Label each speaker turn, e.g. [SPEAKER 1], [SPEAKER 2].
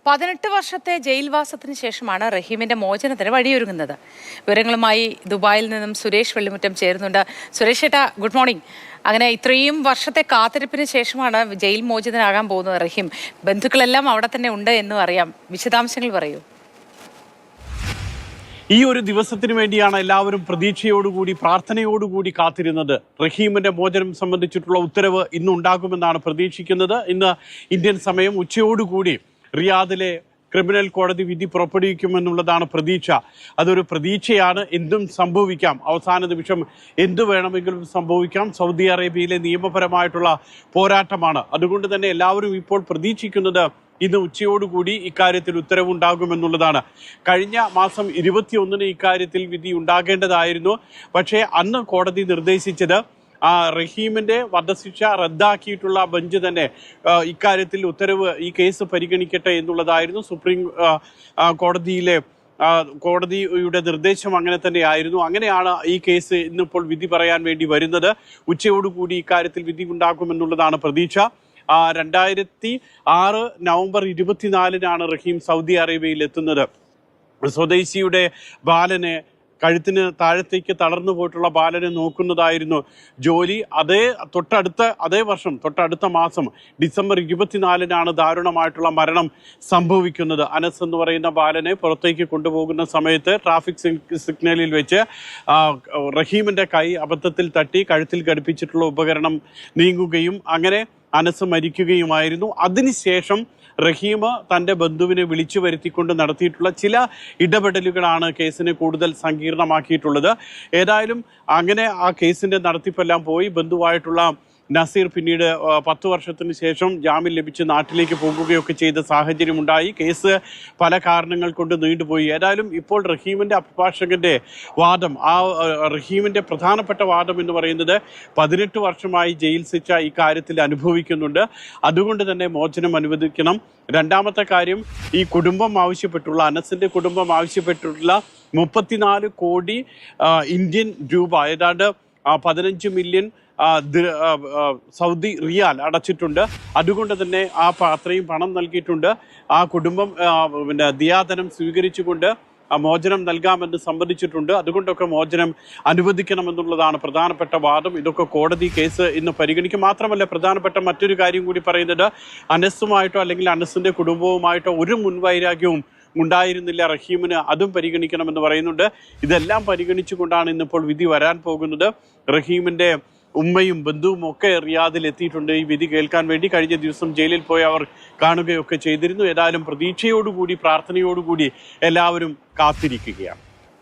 [SPEAKER 1] 18 വർഷത്തെ ജയിൽവാസത്തിന് ശേഷമാണ് റഹീമിന്റെ മോചനത്തിന് വഴിയൊരുങ്ങുന്നത്. വിവരങ്ങളുമായി ദുബായിൽ നിന്നും സുരേഷ് വെള്ളിമുറ്റം ചേരുന്നുണ്ട്. സുരേഷ് ഏട്ടാ, ഗുഡ് മോർണിംഗ്. അങ്ങനെ ഇത്രയും വർഷത്തെ കാത്തിരിപ്പിന് ശേഷമാണ് ജയിൽ മോചിതനാകാൻ പോകുന്നത് റഹീം. ബന്ധുക്കളെല്ലാം അവിടെ തന്നെ ഉണ്ട് എന്നും അറിയാം. വിശദാംശങ്ങൾ പറയൂ.
[SPEAKER 2] ഈ ഒരു ദിവസത്തിന് വേണ്ടിയാണ് എല്ലാവരും പ്രതീക്ഷയോടുകൂടി പ്രാർത്ഥനയോടുകൂടി കാത്തിരുന്നത്. റഹീമിന്റെ മോചനം സംബന്ധിച്ചിട്ടുള്ള ഉത്തരവ് ഇന്ന് ഉണ്ടാകുമെന്നാണ് പ്രതീക്ഷിക്കുന്നത്. ഇന്ന് ഇന്ത്യൻ സമയം ഉച്ചയോടുകൂടി റിയാദിലെ ക്രിമിനൽ കോടതി വിധി പുറപ്പെടുവിക്കുമെന്നുള്ളതാണ് പ്രതീക്ഷ. അതൊരു പ്രതീക്ഷയാണ്. എന്തും സംഭവിക്കാം. അവസാന നിമിഷം എന്തു വേണമെങ്കിലും സംഭവിക്കാം. സൗദി അറേബ്യയിലെ നിയമപരമായിട്ടുള്ള പോരാട്ടമാണ്. അതുകൊണ്ട് തന്നെ എല്ലാവരും ഇപ്പോൾ പ്രതീക്ഷിക്കുന്നത് ഇന്ന് ഉച്ചയോടുകൂടി ഇക്കാര്യത്തിൽ ഉത്തരവുണ്ടാകുമെന്നുള്ളതാണ്. കഴിഞ്ഞ മാസം 21-ന് ഇക്കാര്യത്തിൽ വിധി ഉണ്ടാകേണ്ടതായിരുന്നു. പക്ഷേ അന്ന് കോടതി നിർദ്ദേശിച്ചത് റഹീമിന്റെ വധശിക്ഷ റദ്ദാക്കിയിട്ടുള്ള ബെഞ്ച് തന്നെ ഇക്കാര്യത്തിൽ ഈ കേസ് പരിഗണിക്കട്ടെ എന്നുള്ളതായിരുന്നു. സുപ്രീം കോടതിയുടെ നിർദ്ദേശം അങ്ങനെ തന്നെയായിരുന്നു. അങ്ങനെയാണ് ഈ കേസ് ഇന്നിപ്പോൾ വിധി പറയാൻ വേണ്ടി വരുന്നത്. ഉച്ചയോടുകൂടി ഇക്കാര്യത്തിൽ വിധി ഉണ്ടാക്കുമെന്നുള്ളതാണ് പ്രതീക്ഷ. 2006 നവംബർ 24-നാണ് റഹീം സൗദി അറേബ്യയിൽ എത്തുന്നത്. സ്വദേശിയുടെ ബാലനെ, കഴുത്തിന് താഴത്തേക്ക് തളർന്നു പോയിട്ടുള്ള ബാലനെ നോക്കുന്നതായിരുന്നു ജോലി. തൊട്ടടുത്ത മാസം ഡിസംബർ 24-നാണ് ദാരുണമായിട്ടുള്ള മരണം സംഭവിക്കുന്നത്. അനസ് എന്ന് പറയുന്ന ബാലനെ പുറത്തേക്ക് കൊണ്ടുപോകുന്ന സമയത്ത് ട്രാഫിക് സിഗ്നലിൽ വെച്ച് റഹീമിന്റെ കൈ അബദ്ധത്തിൽ തട്ടി കഴുത്തിൽ ഘടിപ്പിച്ചിട്ടുള്ള ഉപകരണം നീങ്ങുകയും അങ്ങനെ അനസ് മരിക്കുകയുമായിരുന്നു. അതിനുശേഷം റഹീം തൻ്റെ ബന്ധുവിനെ വിളിച്ചു വരുത്തിക്കൊണ്ട് നടത്തിയിട്ടുള്ള ചില ഇടപെടലുകളാണ് കേസിനെ കൂടുതൽ സങ്കീർണമാക്കിയിട്ടുള്ളത്. ഏതായാലും അങ്ങനെ ആ കേസിൻ്റെ നടത്തിപ്പെല്ലാം പോയി. ബന്ധുവായിട്ടുള്ള നസീർ പിന്നീട് 10 വർഷത്തിന് ശേഷം ജാമ്യം ലഭിച്ച് നാട്ടിലേക്ക് പോകുകയൊക്കെ ചെയ്ത സാഹചര്യമുണ്ടായി. കേസ് പല കാരണങ്ങൾ കൊണ്ട് നീണ്ടുപോയി. ഏതായാലും ഇപ്പോൾ റഹീമിൻ്റെ അഭിഭാഷകന്റെ വാദം, റഹീമിൻ്റെ പ്രധാനപ്പെട്ട വാദം എന്ന് പറയുന്നത് 18 വർഷമായി ജയിൽ ശിക്ഷ ഈ കാര്യത്തിൽ അനുഭവിക്കുന്നുണ്ട്. അതുകൊണ്ട് തന്നെ മോചനം അനുവദിക്കണം. രണ്ടാമത്തെ കാര്യം, ഈ കുടുംബം ആവശ്യപ്പെട്ടുള്ള, അനസിന്റെ കുടുംബം ആവശ്യപ്പെട്ടിട്ടുള്ള 34 കോടി ഇന്ത്യൻ രൂപ, ഏതാണ്ട് 15 മില്യൺ സൗദി റിയാൽ അടച്ചിട്ടുണ്ട്. അതുകൊണ്ട് തന്നെ അത്രയും പണം നൽകിയിട്ടുണ്ട്. ആ കുടുംബം ദിയാധനം സ്വീകരിച്ചുകൊണ്ട് മോചനം നൽകാമെന്ന് സമ്മതിച്ചിട്ടുണ്ട്. അതുകൊണ്ടൊക്കെ മോചനം അനുവദിക്കണമെന്നുള്ളതാണ് പ്രധാനപ്പെട്ട വാദം. ഇതൊക്കെ കോടതി കേസ് ഇന്ന് പരിഗണിക്കും. മാത്രമല്ല, പ്രധാനപ്പെട്ട മറ്റൊരു കാര്യം കൂടി പറയുന്നത്, അനസുമായിട്ടോ അല്ലെങ്കിൽ അനസിന്റെ കുടുംബവുമായിട്ടോ ഒരു മുൻവൈരാഗ്യവും ഉണ്ടായിരുന്നില്ല റഹീമിന്. അതും പരിഗണിക്കണമെന്ന് പറയുന്നുണ്ട്. ഇതെല്ലാം പരിഗണിച്ചുകൊണ്ടാണ് ഇന്നിപ്പോൾ വിധി വരാൻ പോകുന്നത്. റഹീമിന്റെ ഉമ്മയും ബന്ധുവും ഒക്കെ റിയാദിൽ എത്തിയിട്ടുണ്ട് ഈ വിധി കേൾക്കാൻ വേണ്ടി. കഴിഞ്ഞ ദിവസം ജയിലിൽ പോയി അവർ കാണുകയൊക്കെ ചെയ്തിരുന്നു. ഏതായാലും പ്രതീക്ഷയോടുകൂടി പ്രാർത്ഥനയോടുകൂടി എല്ലാവരും കാത്തിരിക്കുകയാണ്.